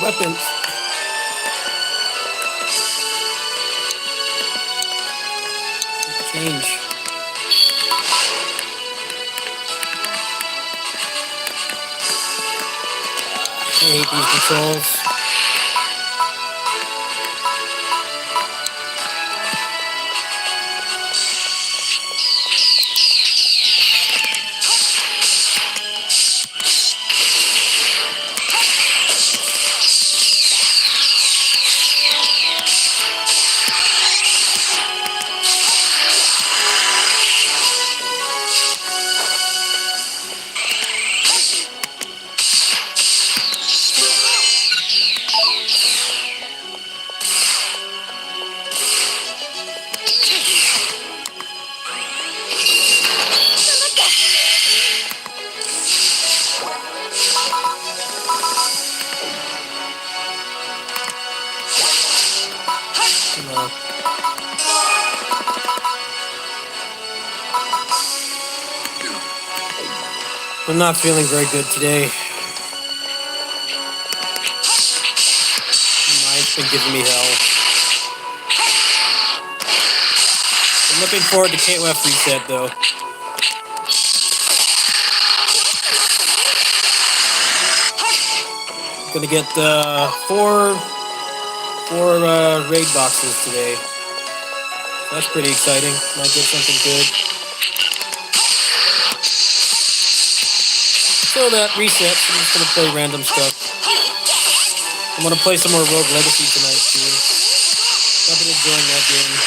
Weapons. Change. I hate these controls. I'm not feeling very good today. Mine's been giving me hell. I'm looking forward to KOF Reset, though. Gonna get four raid boxes today. That's pretty exciting. Might get something good. So that resets, I'm just gonna play random stuff. I'm gonna play some more Rogue Legacy tonight too. I've been enjoying that game.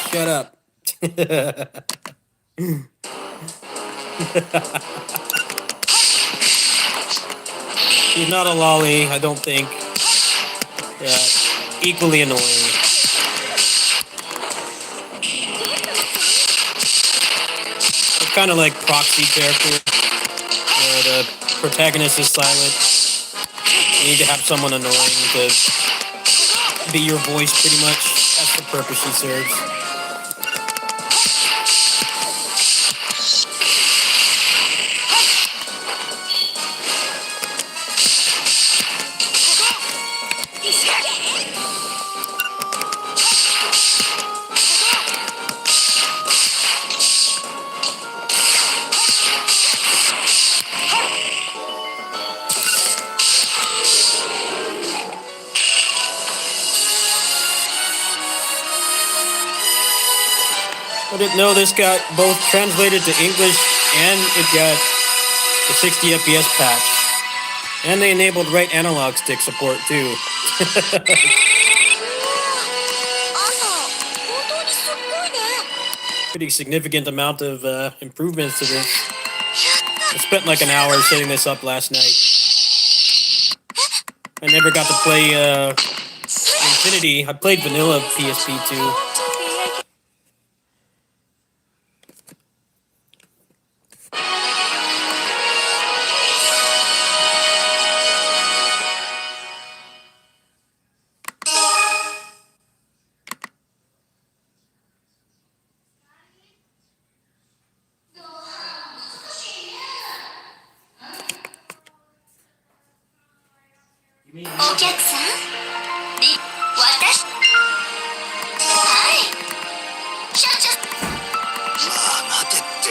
Shut up. She's not a lolly, I don't think. Yeah, equally annoying. It's kind of like proxy character, where the protagonist is silent. You need to have someone annoying to be your voice, pretty much. That's the purpose she serves. I didn't know this got both translated to English and it got the 60 FPS patch. And they enabled right analog stick support too. Pretty significant amount of improvements to this. I spent like an hour setting this up last night. I never got to play Infinity. I played vanilla PSP too.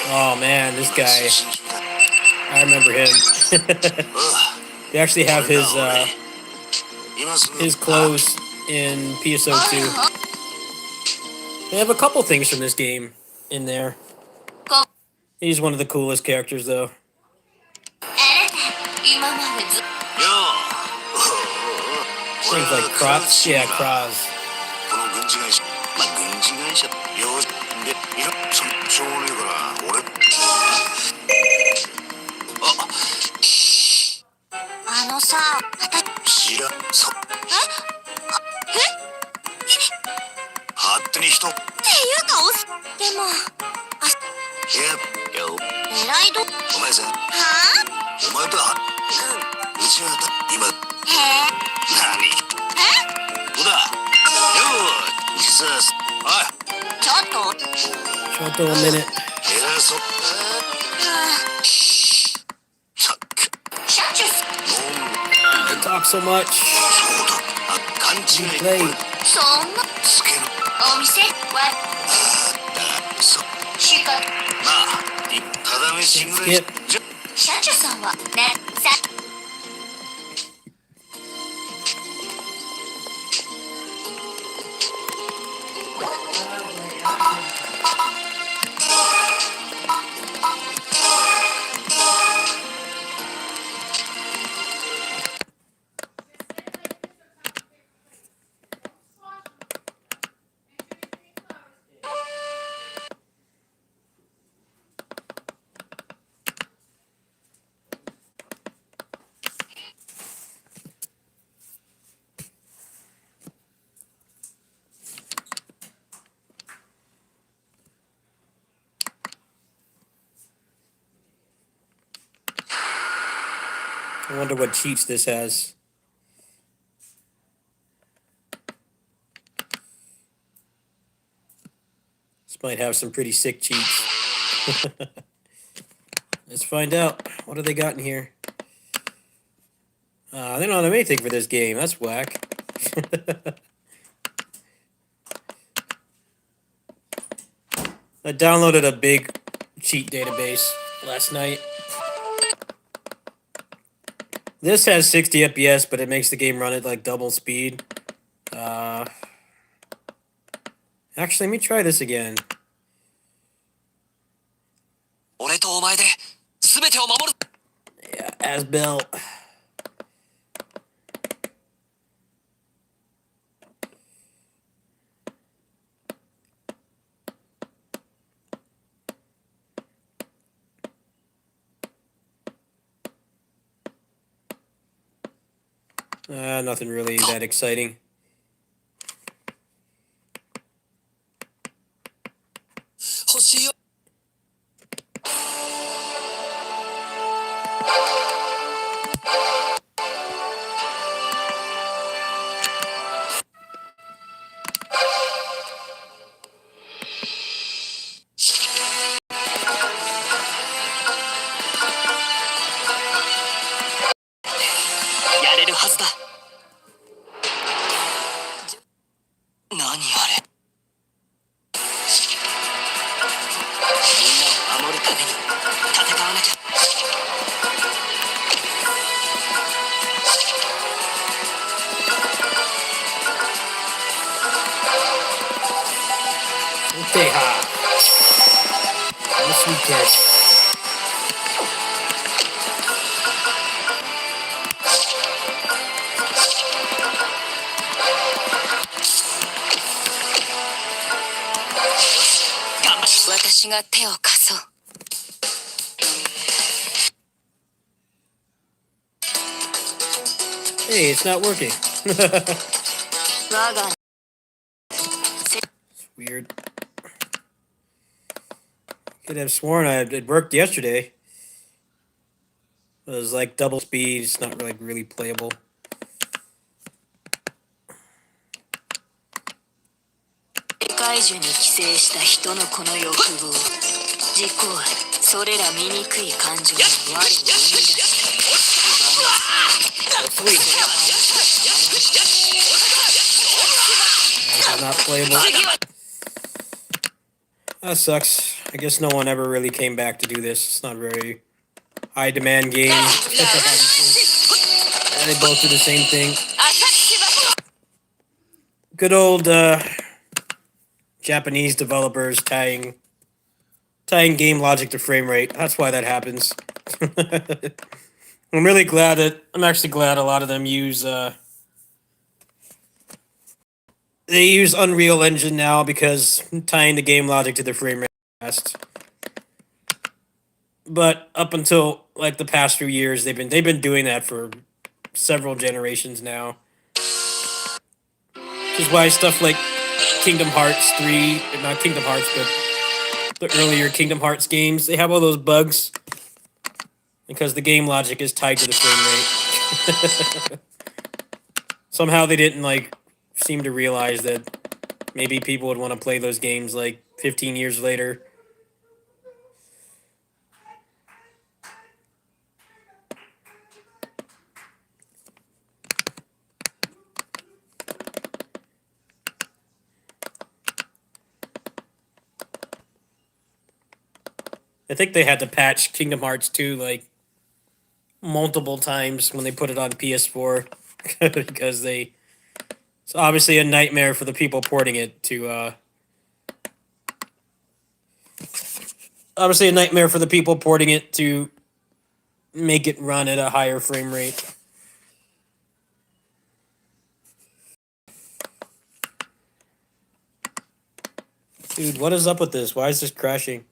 Oh man, this guy. I remember him. They actually have his clothes in PSO2. They have a couple things from this game in there. He's one of the coolest characters, though. Things like Kraz. Yeah, Kraz. Shut up a minute. They talk so much. You play. Skip. I wonder what cheats this has. This might have some pretty sick cheats. Let's find out. What do they got in here? They don't have anything for this game. That's whack. I downloaded a big cheat database last night. This has 60 FPS, but it makes the game run at like double speed. Actually, let me try this again. Yeah, as built. Nothing really that exciting. Stay hot. This weekend. Hey, it's not working. It's weird. Could have sworn it worked yesterday. It was like double speed. It's not really playable. Sweet. This is not playable. That sucks. I guess no one ever really came back to do this. It's not a very high demand game. And they both do the same thing. Good old Japanese developers tying game logic to frame rate. That's why that happens. I'm actually glad a lot of them use they use Unreal Engine now, because tying the game logic to the frame rate is fast. But up until like the past few years, they've been doing that for several generations now. Which is why stuff like Kingdom Hearts 3, not Kingdom Hearts, but the earlier Kingdom Hearts games, they have all those bugs because the game logic is tied to the frame rate. Somehow they didn't seem to realize that maybe people would want to play those games 15 years later. I think they had to patch Kingdom Hearts 2 multiple times when they put it on PS4 because it's obviously a nightmare for the people porting it to make it run at a higher frame rate. Dude, what is up with this? Why is this crashing?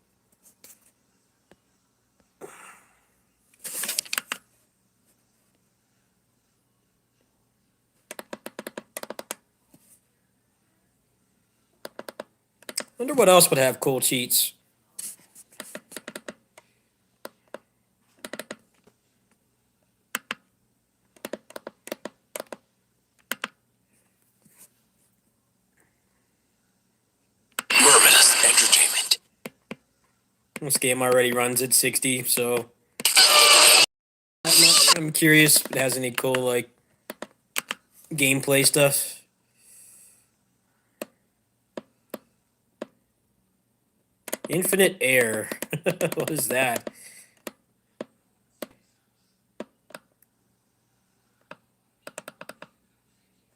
Wonder what else would have cool cheats. Marvelous entertainment. This game already runs at 60, so I'm curious if it has any cool gameplay stuff. Infinite air. What is that?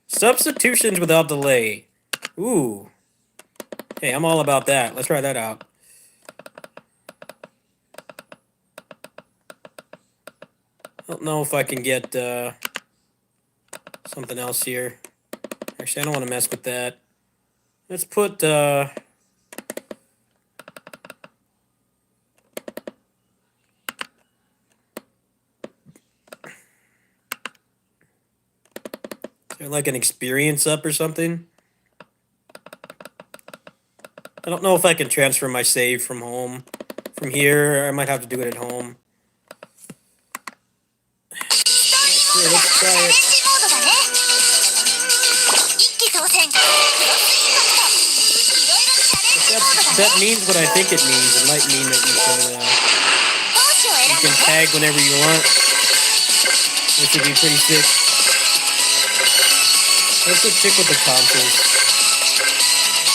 Substitutions without delay. Ooh. Hey, I'm all about that. Let's try that out. I don't know if I can get something else here. Actually, I don't want to mess with that. Let's put an experience up or something. I don't know if I can transfer my save from here. I might have to do it at home. Sure, let's try it. If that means what I think it means. It might mean that you can tag whenever you want, which would be pretty sick. Let's just stick with the consoles.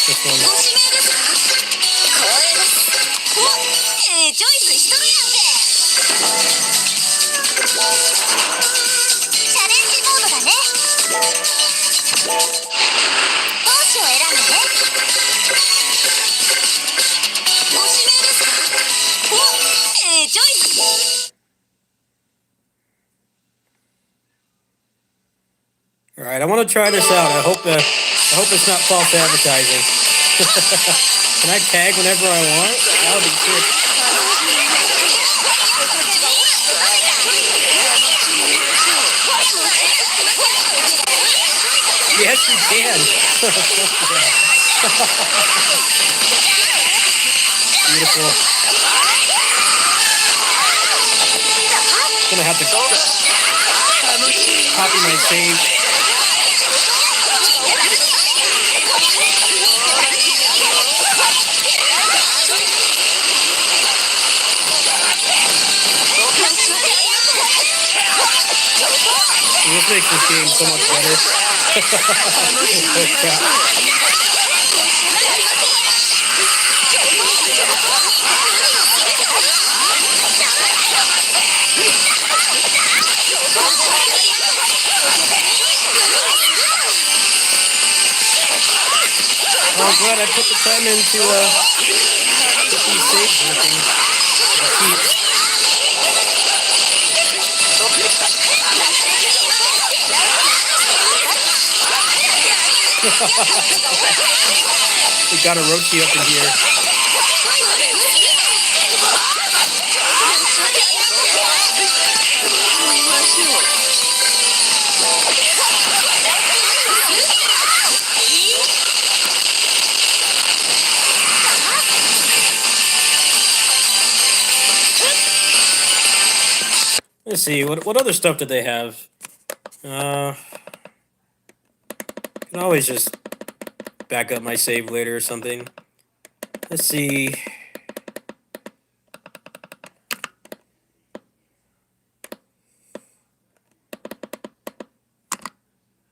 This one. All right, I want to try this out. I hope it's not false advertising. Can I tag whenever I want? That would be sick. Yes, you can. Beautiful. I'm gonna have to copy my save. makes this game so much better. Oh crap. Oh, I'm glad I put the time in to get these saves working. We got a Rochi up in here. Let's see, what other stuff did they have? You can always just back up my save later or something. Let's see.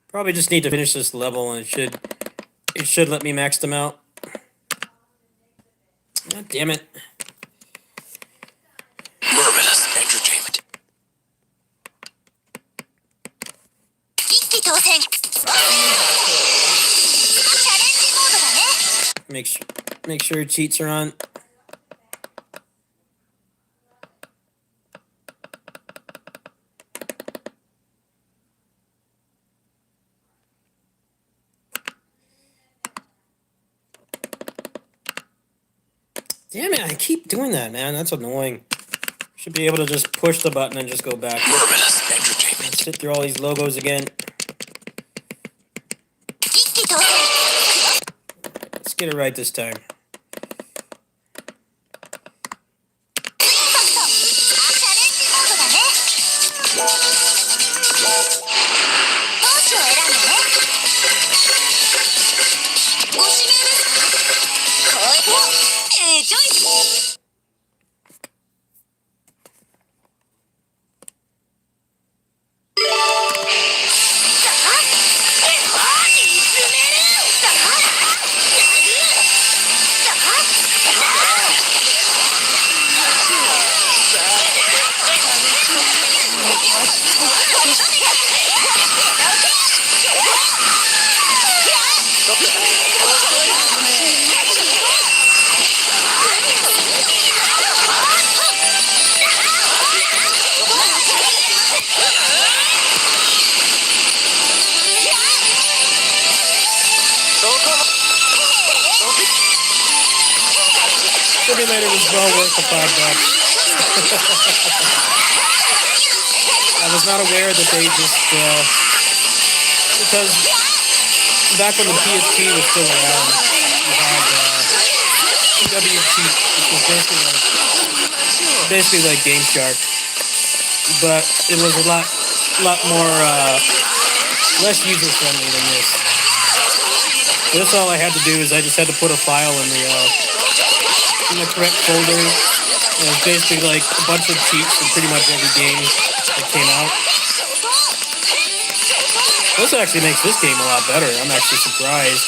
Probably just need to finish this level, and it should let me max them out. God damn it. Marvelous entertainment. Make sure cheats are on. Damn it, I keep doing that, man. That's annoying. Should be able to just push the button and just go back. Marvelous entertainment. Sit through all these logos again. Let's get it right this time. Simulator was well worth the $5. I was not aware that they just because back when the PSP was still around, you had CWT, which was basically like Game Shark, but it was a lot more less user friendly than this. This all I had to do is I just had to put a file in the correct folder. And it was basically like a bunch of cheats from pretty much every game that came out. This actually makes this game a lot better. I'm actually surprised.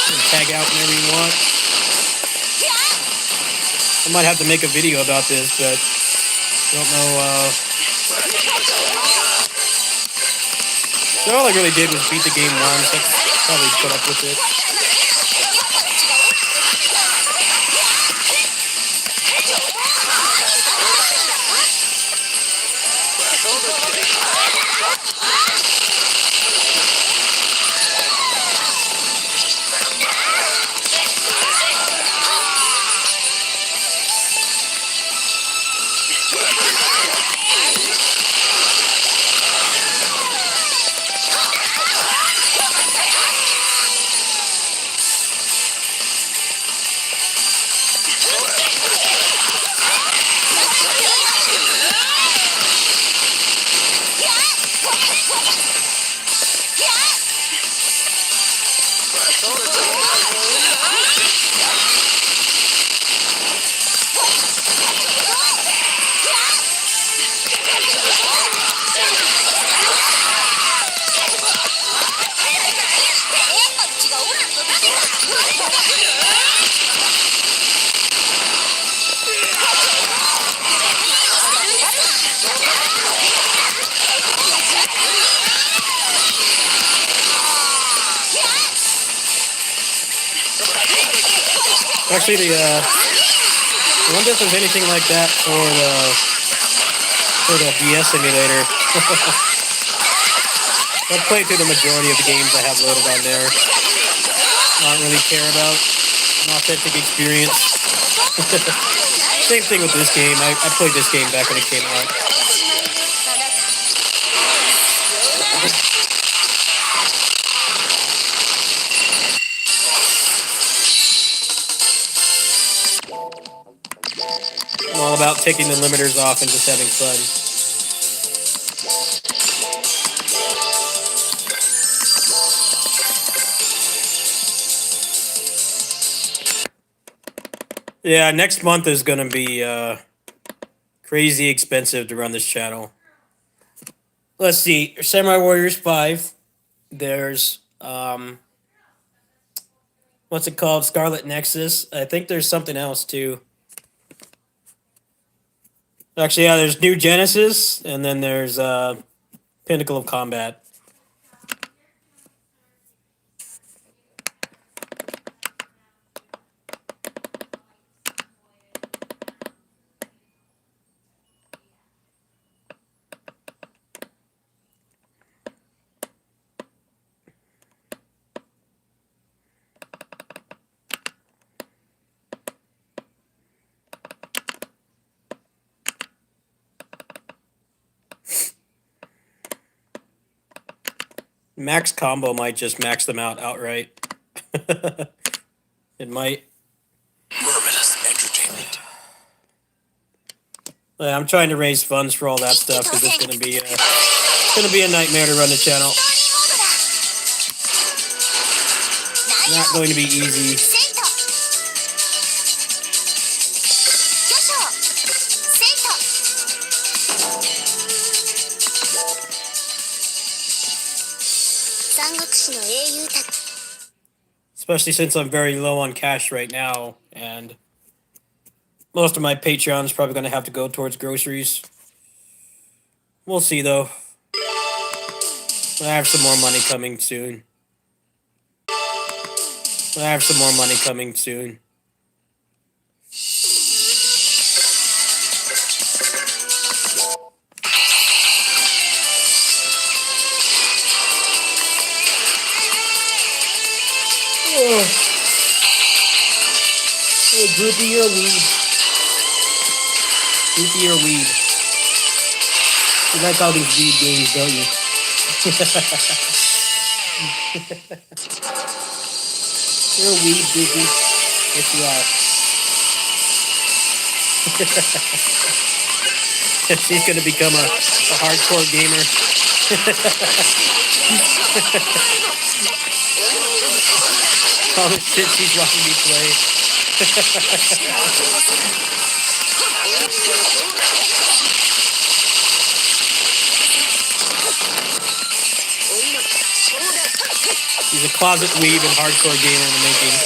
You can tag out whenever you want. I might have to make a video about this, but I don't know. So all I really did was beat the game once. I probably put up with it. Actually, I wonder if there's anything like that for the DS emulator. I've played through the majority of the games I have loaded on there. I don't really care about an authentic experience. Same thing with this game. I played this game back when it came out. I'm all about taking the limiters off and just having fun. Yeah, next month is going to be crazy expensive to run this channel. Let's see. Samurai Warriors 5. There's, what's it called? Scarlet Nexus. I think there's something else, too. Actually, yeah, there's New Genesis, and then there's Pinnacle of Combat. Max Combo might just max them out outright. It might. Marvelous entertainment. I'm trying to raise funds for all that stuff because it's gonna be a nightmare to run the channel. Not going to be easy. Especially since I'm very low on cash right now, and most of my Patreon is probably going to have to go towards groceries. We'll see, though. I have some more money coming soon. Oh, groupie or weed? Groupie or weed? You like all these weed games, don't you? You're a weed groupie. Yes, you are. She's gonna become a hardcore gamer. All the shit she's watching me play. She's a closet weeb and hardcore gamer in the making.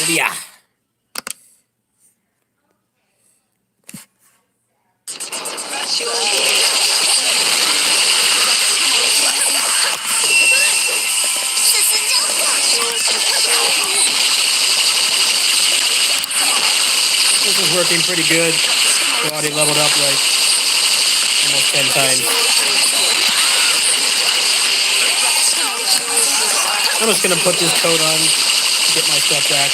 Yeah. This is working pretty good. We already leveled up like almost 10 times. I'm just gonna put this coat on to get my stuff back.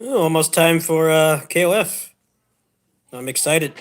Oh, almost time for KOF. I'm excited.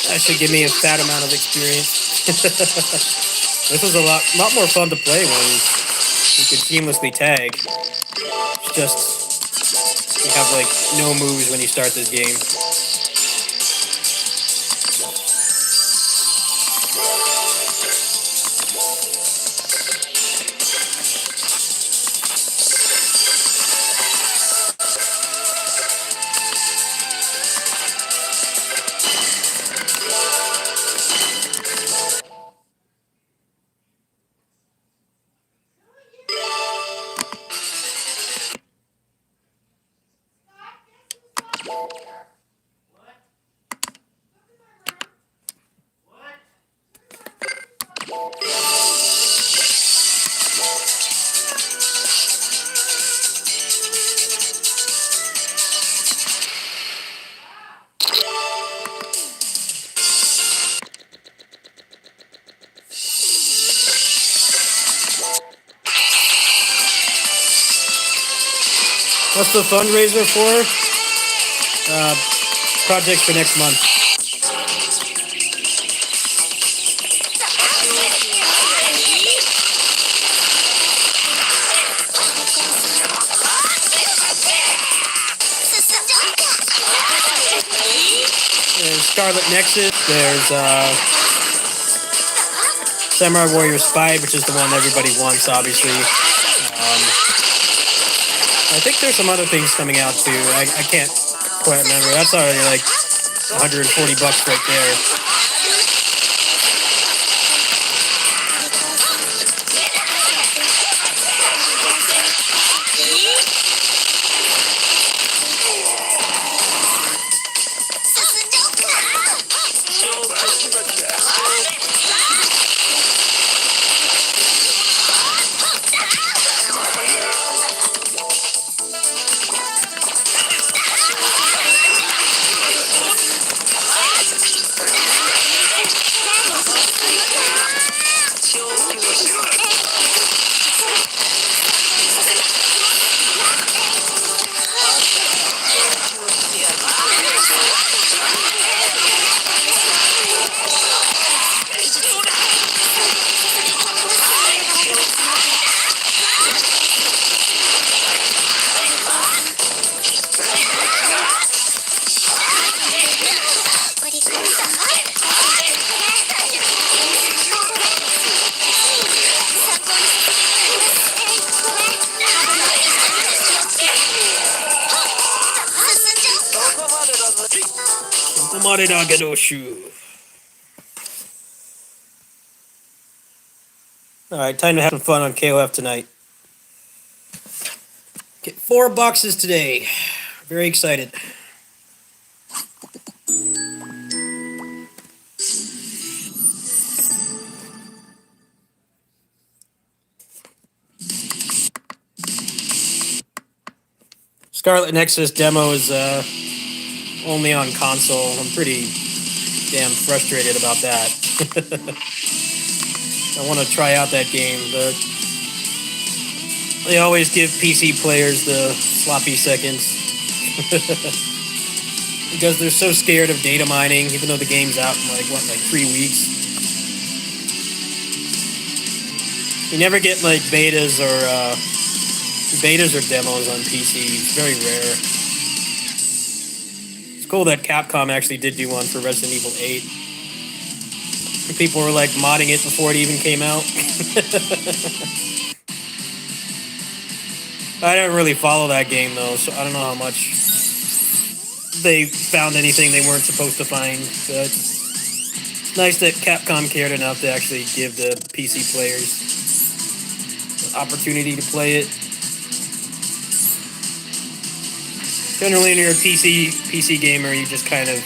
That should give me a fat amount of experience. This was a lot more fun to play when you could seamlessly tag. It's just you have like no moves when you start this game. What's the fundraiser for? Project for next month. There's Scarlet Nexus. There's Samurai Warrior Spy, which is the one everybody wants, obviously. I think there's some other things coming out too. I can't quite remember. That's already like $140 right there. Alright, time to have some fun on KOF tonight. Get 4 boxes today. Very excited. Scarlet Nexus demo is only on console. I'm pretty damn frustrated about that. I want to try out that game, but they always give PC players the sloppy seconds. Because they're so scared of data mining, even though the game's out in like 3 weeks. You never get like betas or demos on PC. It's very rare. It's cool that Capcom actually did do one for Resident Evil 8. People were like modding it before it even came out. I don't really follow that game though, so I don't know how much they found anything they weren't supposed to find. But it's nice that Capcom cared enough to actually give the PC players the opportunity to play it. Generally, when you're a PC gamer, you just kind of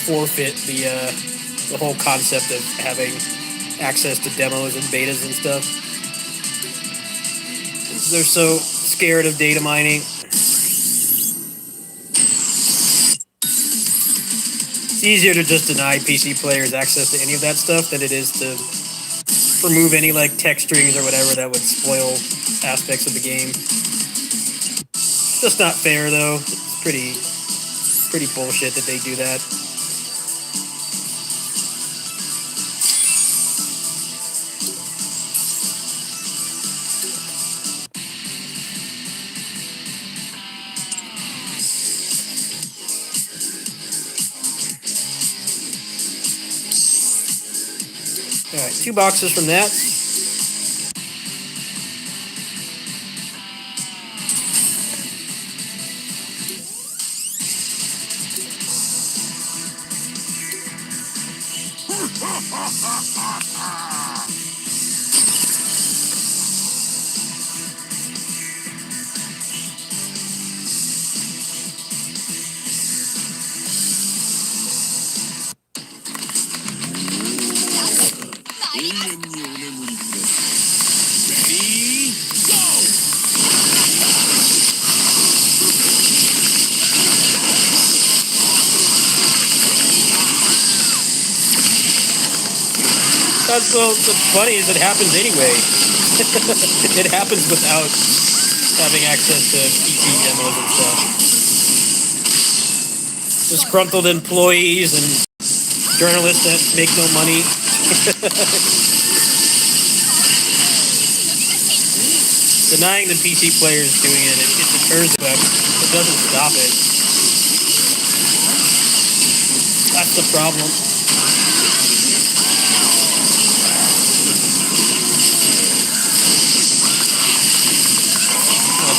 forfeit the whole concept of having access to demos and betas and stuff. They're so scared of data mining. It's easier to just deny PC players access to any of that stuff than it is to remove any like text strings or whatever that would spoil aspects of the game. Just not fair though. It's pretty bullshit that they do that. Alright, 2 boxes from that. Well, what's funny is it happens anyway. It happens without having access to PC demos and stuff. Disgruntled employees and journalists that make no money. Denying the PC players doing it deters them. It doesn't stop it. That's the problem.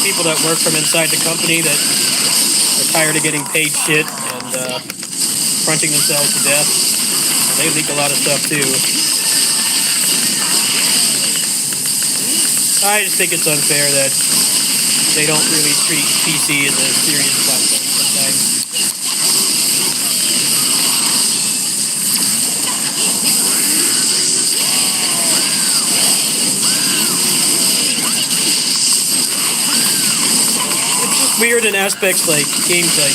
People that work from inside the company that are tired of getting paid shit and crunching themselves to death. They leak a lot of stuff too. I just think it's unfair that they don't really treat PC as a serious platform sometimes. Weird in aspects like games like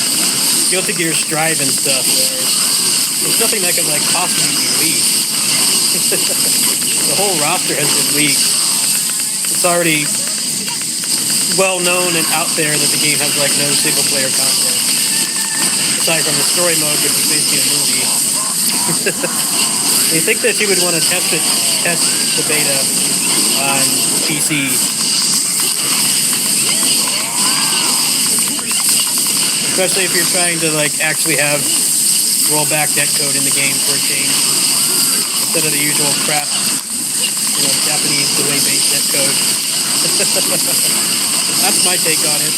Guilty Gear Strive and stuff, where there's nothing that can like possibly be leaked. The whole roster has been leaked. It's already well known and out there that the game has like no single player content, aside from the story mode, which is basically a movie. You think that you would want to test the beta on PC? Especially if you're trying to like actually have rollback netcode in the game for a change instead of the usual crap, Japanese delay-based netcode. That's my take on it.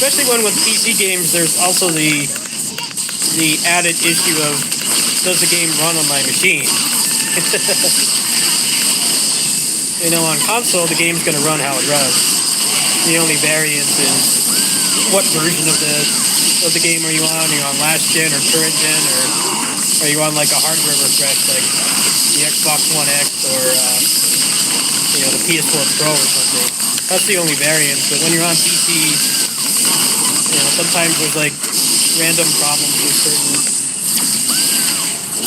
Especially when with PC games, there's also the added issue of, does the game run on my machine? On console, the game's going to run how it runs. The only variance is what version of the game are you on? Are you on last gen or current gen, or are you on like a hardware refresh like the Xbox One X or the PS4 Pro or something? That's the only variance. But when you're on PC, sometimes there's like random problems with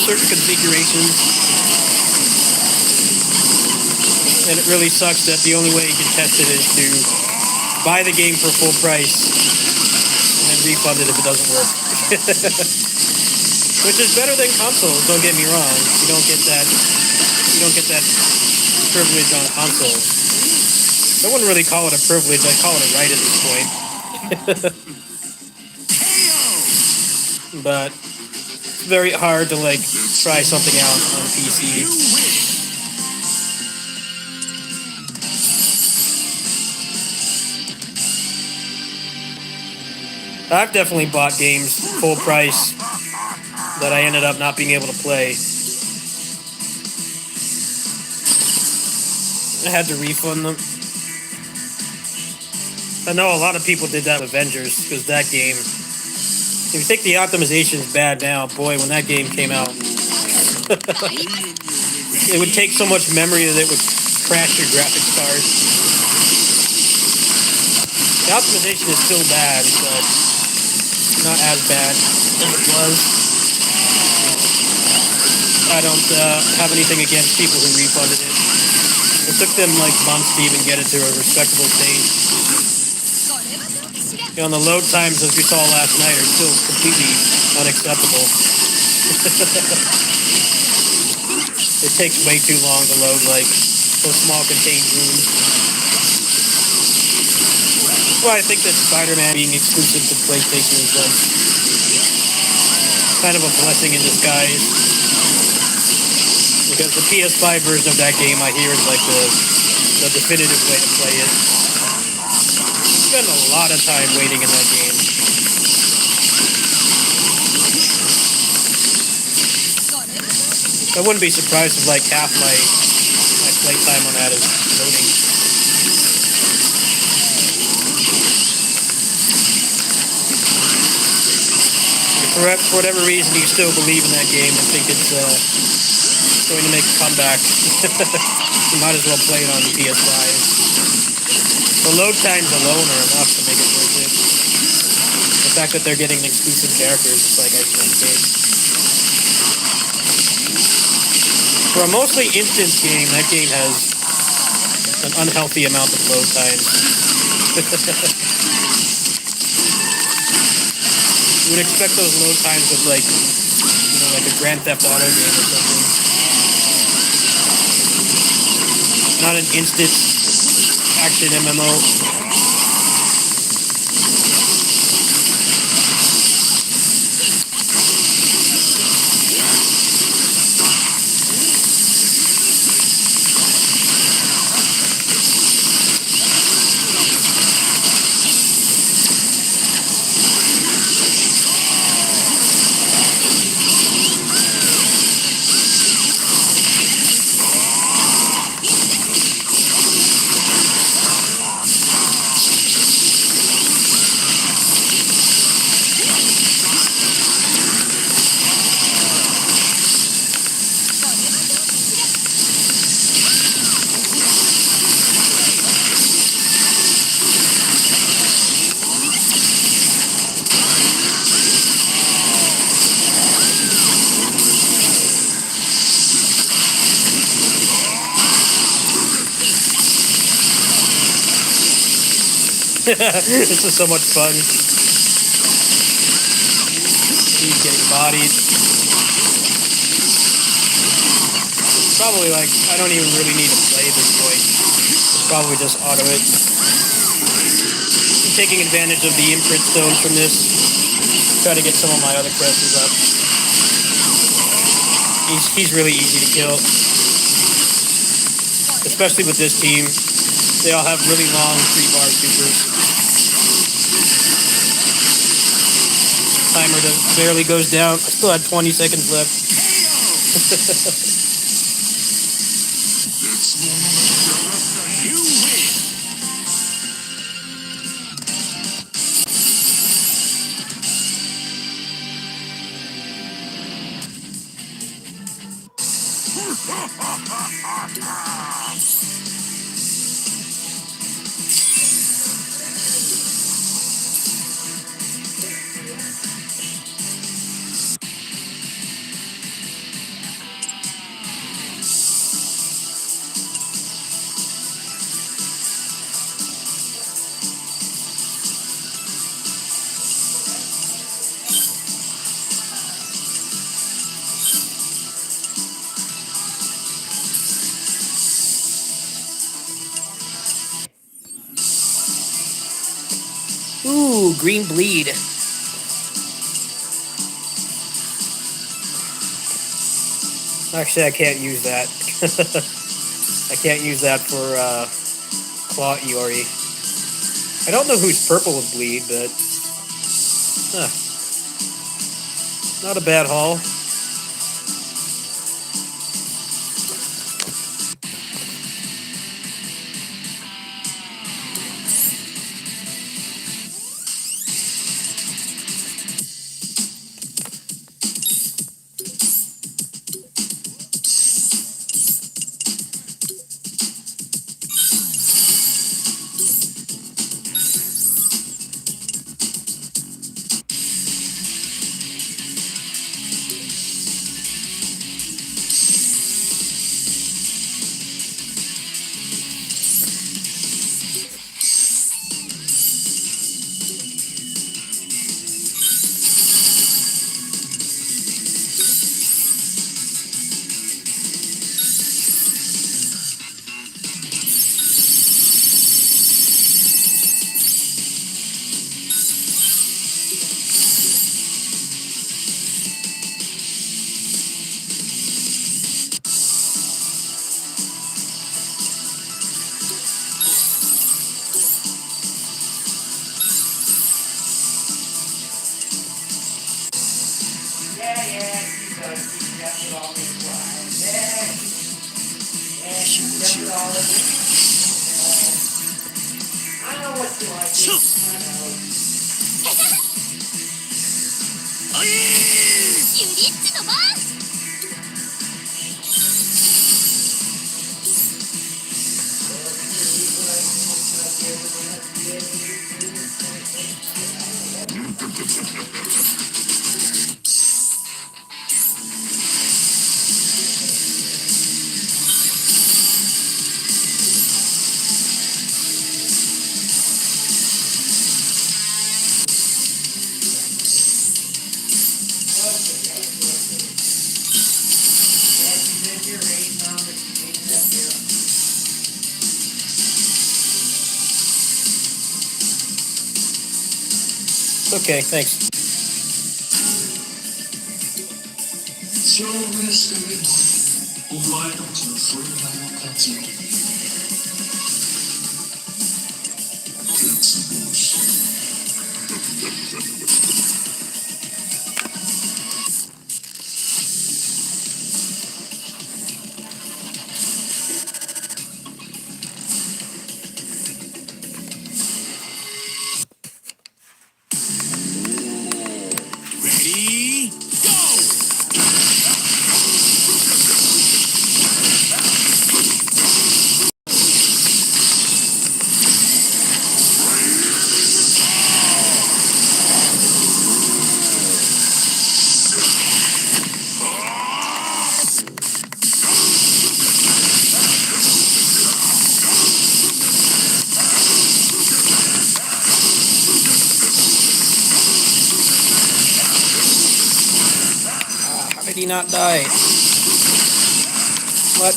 certain configurations, and it really sucks that the only way you can test it is to buy the game for full price and then refund it if it doesn't work. Which is better than consoles, don't get me wrong. You don't get that privilege on consoles. I wouldn't really call it a privilege, I'd call it a right at this point. But it's very hard to like try something out on PC. I've definitely bought games full price that I ended up not being able to play. I had to refund them. I know a lot of people did that with Avengers, because that game, if you think the optimization is bad now, boy, when that game came out, it would take so much memory that it would crash your graphics cards. The optimization is still bad, but not as bad as it was. I don't have anything against people who refunded it. It took them like months to even get it to a respectable state. You know, the load times, as we saw last night, are still completely unacceptable. It takes way too long to load like those small contained rooms. Well, I think that Spider-Man being exclusive to PlayStation is like kind of a blessing in disguise. Because the PS5 version of that game, I hear, is like the definitive way to play it. Spend a lot of time waiting in that game. I wouldn't be surprised if like half my playtime on that is loading. For whatever reason you still believe in that game and think it's going to make a comeback, you might as well play it on the PS5. The load times alone are enough to make it worth it. The fact that they're getting exclusive characters is like icing on the cake. For a mostly instant game, that game has an unhealthy amount of load times. You would expect those load times with like, you know, like a Grand Theft Auto game or something. Not an instant action MMO. This is so much fun. He's getting bodied. Probably like, I don't even really need to play this point. Probably just auto it. I'm taking advantage of the imprint stones from this. Try to get some of my other quests up. He's really easy to kill. Especially with this team. They all have really long 3-bar supers. Timer just barely goes down. I still had 20 seconds left. Ooh, green bleed. Actually, I can't use that. I can't use that for Claw Iori. I don't know who's purple with bleed, but not a bad haul. Okay, thanks. Ready? How did he not die? What?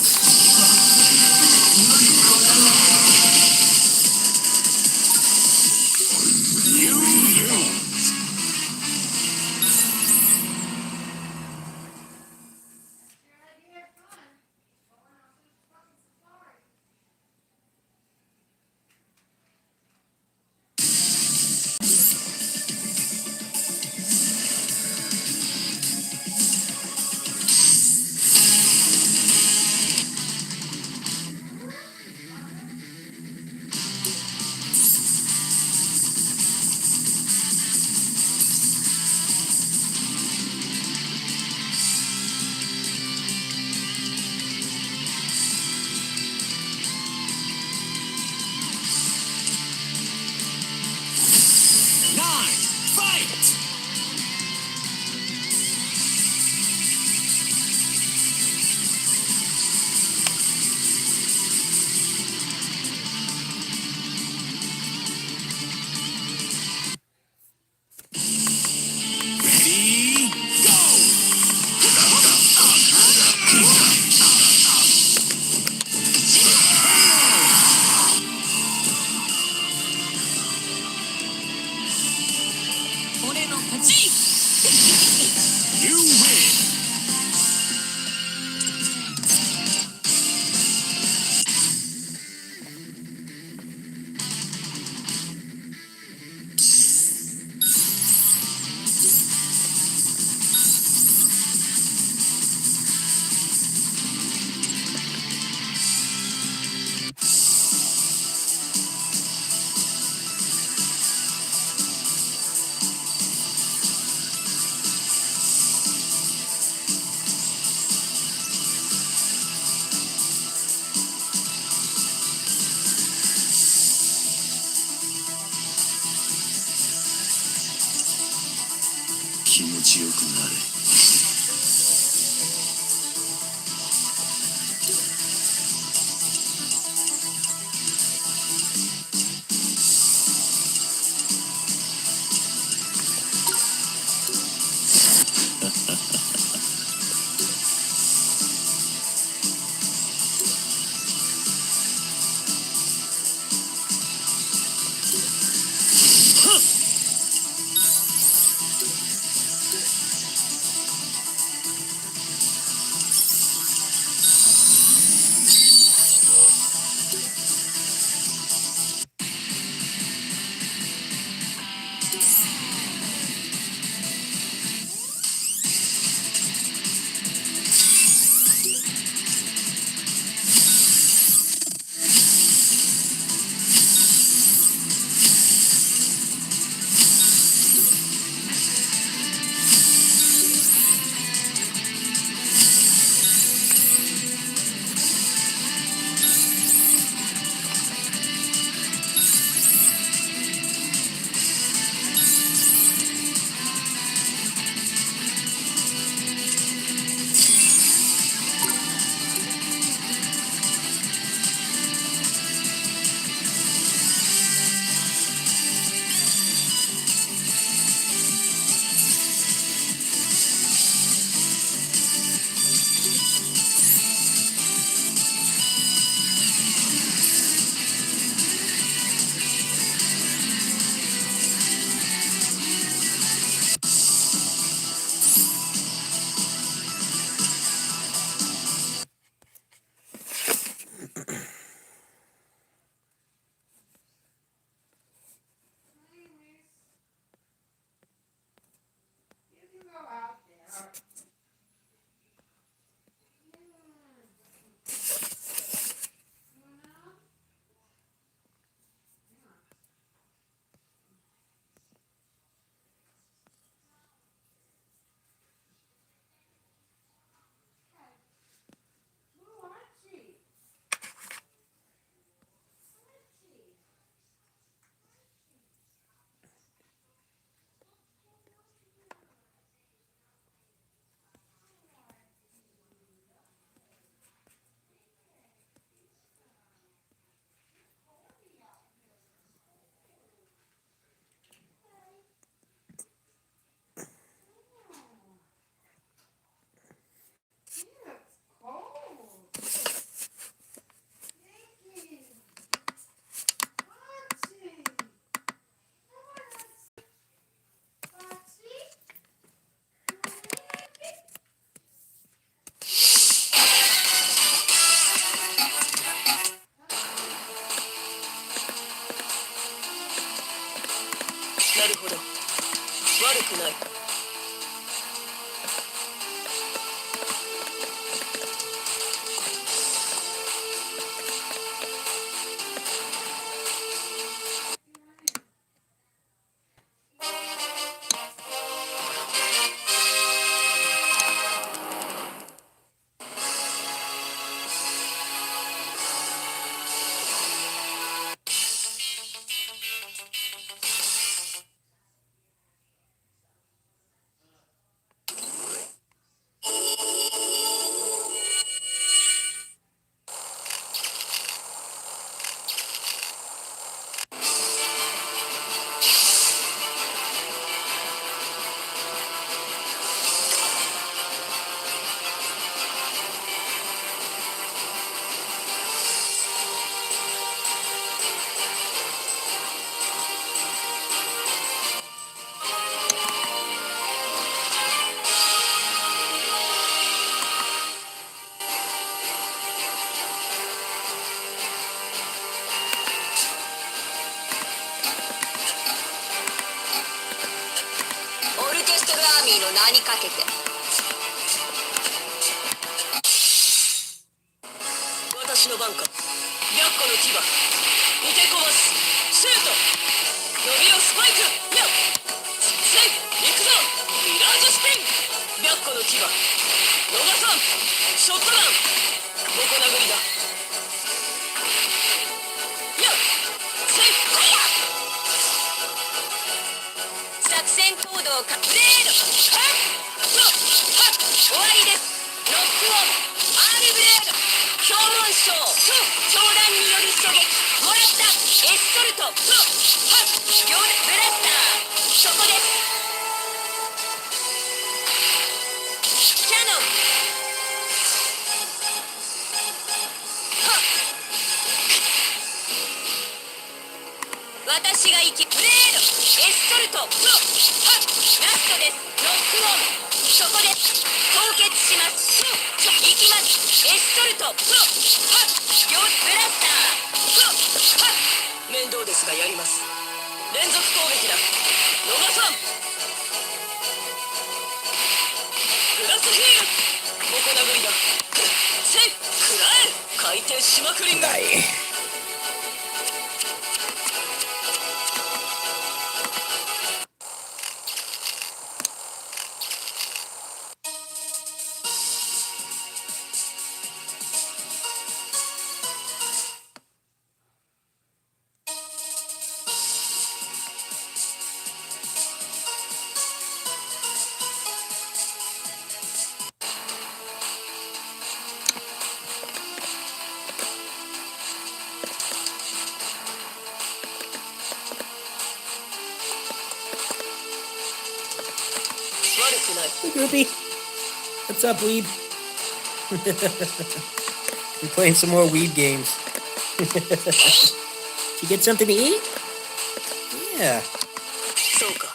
You win. 神の名にかけて。私の番か。白虎の牙見てこます。シュート伸びろスパイクやセイ行くぞミラージュスピン。白虎の牙逃さんショットガン横殴りだ。やセイファイヤー。作戦行動かブレードはっはっ終わりです。ロックオン R ブレード標文章長弾による狙撃もらったエスコルトはっ秒でブラスターそこです。キャノンはっ私が生きブレードエスコルトはっラストです。ロックオンそこです凍結します。行きますエスコルトはっ秒ブラスターはっ面倒ですがやります。連続攻撃だ逃さんグラスヒール横殴りだセイ食らえ回転しまくりんがい。悪くない。 Hey, groupie. What's up, weeb? We're playing some more weeb games. Did you get something to eat? Yeah. そうか。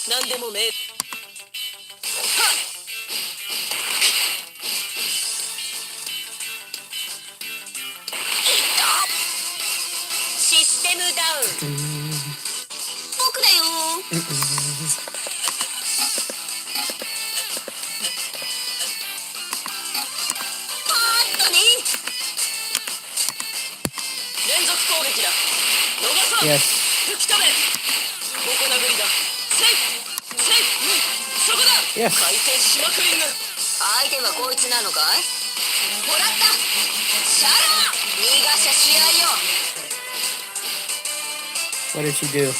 何でもめシステムダウン僕だよパーッとね連続攻撃だ逃さん Yes. 吹き飛べ横殴りだセイフセイフそこだ Yes. 回転しまくりんぐ相手はこいつなのかい。もらったシャラー逃がしゃ試合よ。 What did she do?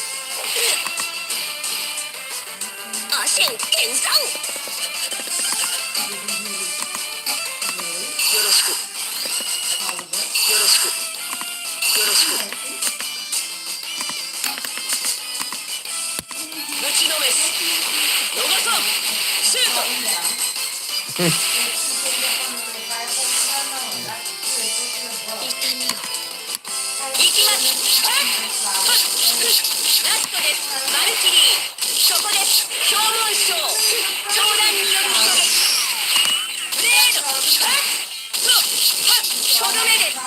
アシェン演算よろしくよろしくよろしくぶちのめす逃さんシュート痛みよ行きますはっはっラストですマルキリーそこです標文章長弾による狙撃ブレードはっはっとどめです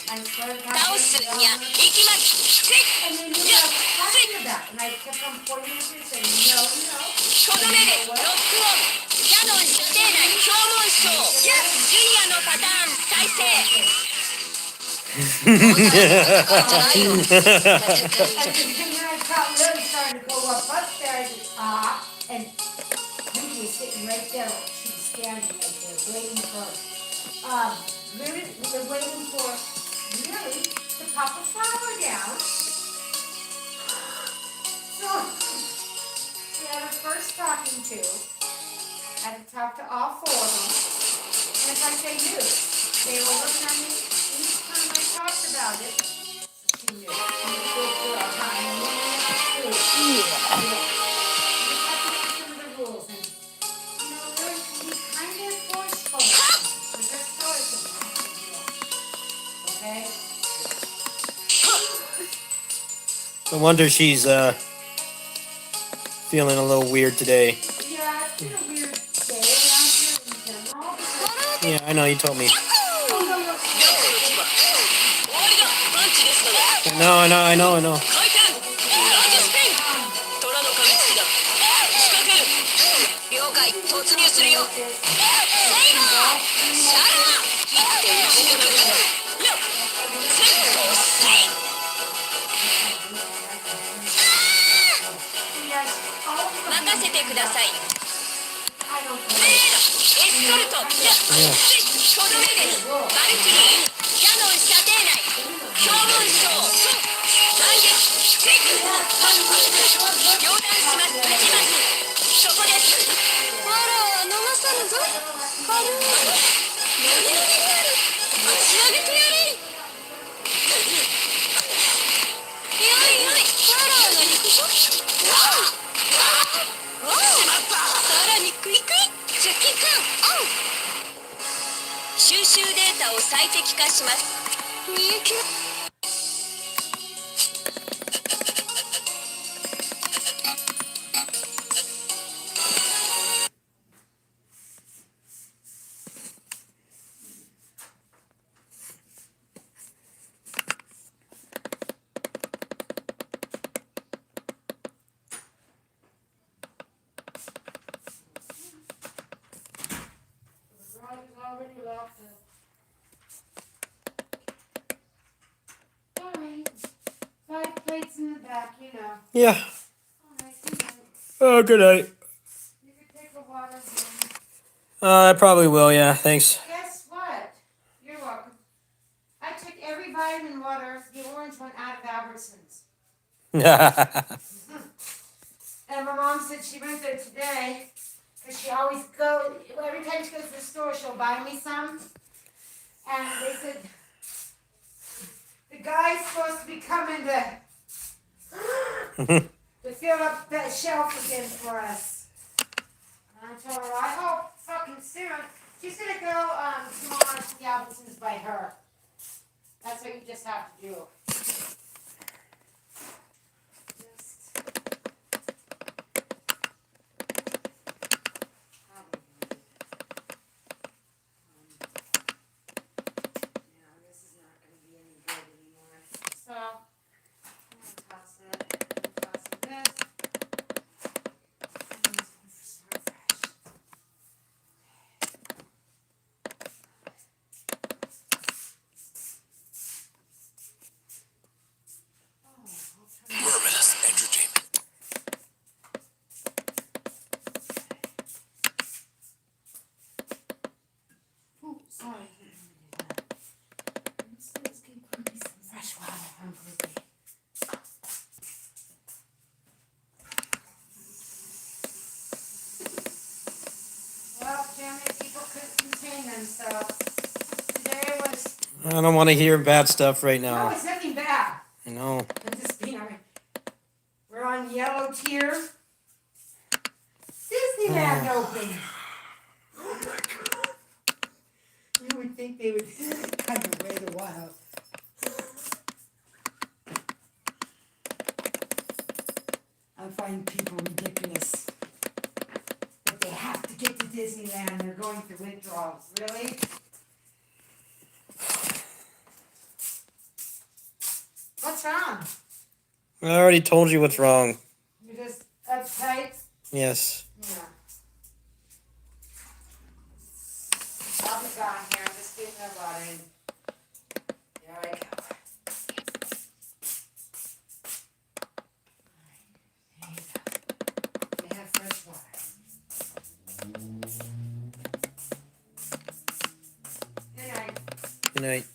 倒すにゃ行きますセイにゃセイとどめですロックオンキャノン指定内標文章ジュニアのパターン再生And then I caught Lily starting to go up upstairs at the top, and Ruby was sitting right there. She was standing right there, waiting for, Lily, we were waiting for Lily to pop a flower down. So, she had her first talking to, had to talk to all four of them, and it's like they knew. They were looking at me each time I talked about it. She knew. She was a good girl, huh? And then I knew. Yeah. You just have to know some of the rules. And, you know, Lily, we kind of forced No wonder she's feeling a little weird today. Yeah, it's been a weird day around here in general. Because, Yeah, I know, you told me. oh, no, no. 終わりだパンチですので I know. 回転ランジスピン虎の噛みつきだ仕掛ける了解突入するよセイバーシャラー一手打ち抜くよっセットセイ Yes, all of them. 任せてください I don't レードエスコルトいやとどめですバルキリーキャノン射程内強運賞残月チェック両断します撃ちますそこですわら逃さぬぞ軽い何々である打ち上げてやれよいよいわらが行くぞおうさらにクイクイチェッキンオン収集データを最適化しますみゆき The garage is already locked up. Alright. 5 plates in the back, you know. Yeah. Alright, good night. Oh, good night. You can take a water then. I probably will, yeah, thanks. Guess what? You're welcome. I took every vitamin water, the orange one, out of Albertsons. And my mom said she went there today, because she always goes, every time she goes to the store, she'll buy me some. And they said, the guy's supposed to be coming to fill up that shelf again for us. And I told her, I hope fucking soon. She's gonna go tomorrow to the Albertsons by her. That's what you just have to do. So, I'm gonna toss it. I'm tossing this. And this one for some fresh. Oh, I'll turn it. Murminous Entertainment. Oh, sorry. I didn't mean to do that. Let's get me some fresh water. I'm hungry. Well, Jimmy, people couldn't contain themselves. Today was. I don't want to hear bad stuff right No, now. it's nothing bad. I know. I'm just being honest. We're on yellow tier. Disneyland open. Oh my god. You would think they would kind of wait a while. I find people ridiculous. But they have to get to Disneyland. They're going through withdrawals. Really? What's wrong? I already told you what's wrong. You're just uptight? Yes. Yeah. I'll be gone here. I'm just getting the water in. There I go. There you go. We have fresh water. Good night. Good night.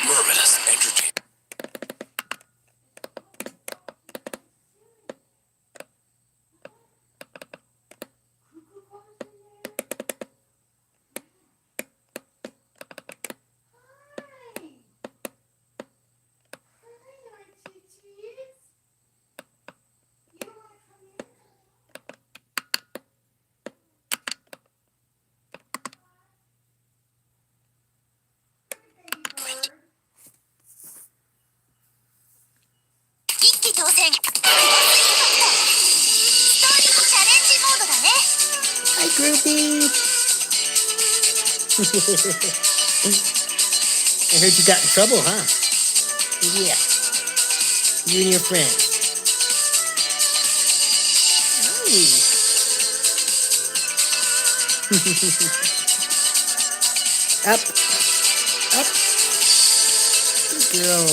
Murminous Entertainment. groupie. I heard you got in trouble, huh? Yeah. You and your friend. Nice. Up. Up. Good girl.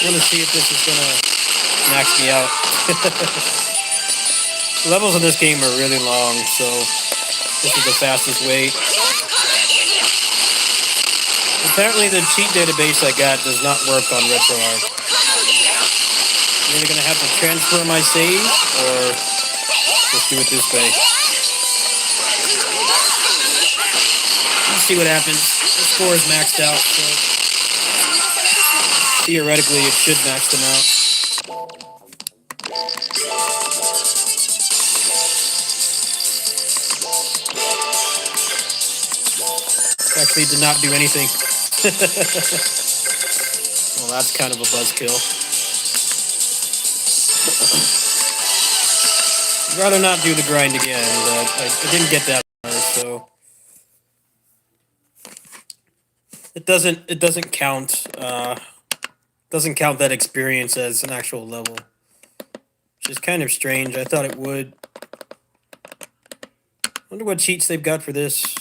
I want to see if this is gonna max me out. Levels in this game are really long, so this is the fastest way. Apparently the cheat database I got does not work on RetroArch. I'm either gonna have to transfer my save or just do it this way. Let's see what happens. The score is maxed out, so theoretically it should max them out. Actually did not do anything. Well, that's kind of a buzzkill. I'd rather not do the grind again, but I didn't get that far, so it doesn't count Doesn't count that experience as an actual level. Which is kind of strange. I thought it would. Wonder what cheats they've got for this.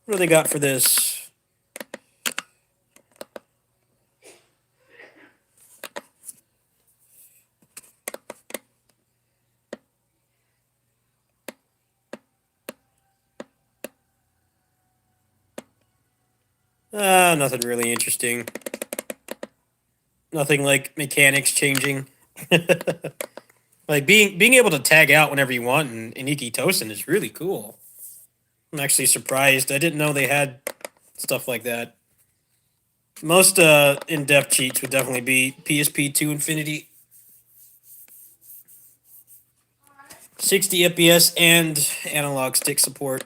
What do they got for this? Nothing really interesting. Nothing like mechanics changing. Like being able to tag out whenever you want in Iki Tosin is really cool. I'm actually surprised. I didn't know they had stuff like that. Most in-depth cheats would definitely be PSP2 Infinity. 60 FPS and analog stick support.